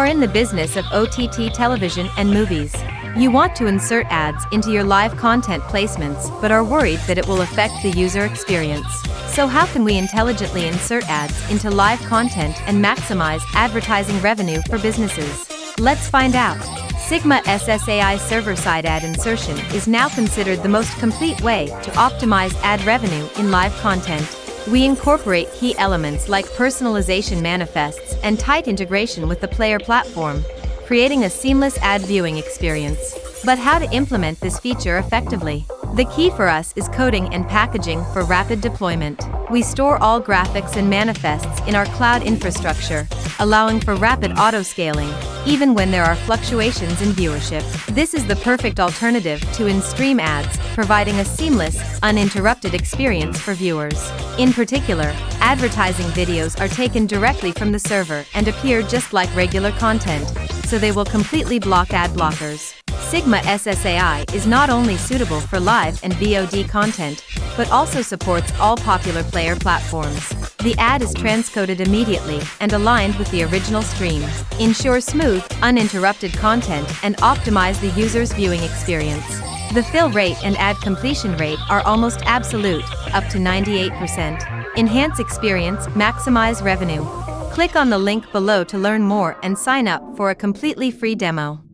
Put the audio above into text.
are in the business of OTT television and movies. You want to insert ads into your live content placements but are worried that it will affect the user experience. So how can we intelligently insert ads into live content and maximize advertising revenue for businesses? Let's find out. Sigma SSAI server-side ad insertion is now considered the most complete way to optimize ad revenue in live content. We incorporate key elements like personalization manifests and tight integration with the player platform, creating a seamless ad viewing experience. But how to implement this feature effectively? The key for us is coding and packaging for rapid deployment. We store all graphics and manifests in our cloud infrastructure, allowing for rapid auto-scaling, even when there are fluctuations in viewership. This is the perfect alternative to in-stream ads, providing a seamless, uninterrupted experience for viewers. In particular, advertising videos are taken directly from the server and appear just like regular content, so they will completely block ad blockers. Sigma SSAI is not only suitable for live and VOD content, but also supports all popular player platforms. The ad is transcoded immediately and aligned with the original stream. Ensure smooth, uninterrupted content and optimize the user's viewing experience. The fill rate and ad completion rate are almost absolute, up to 98%. Enhance experience, maximize revenue. Click on the link below to learn more and sign up for a completely free demo.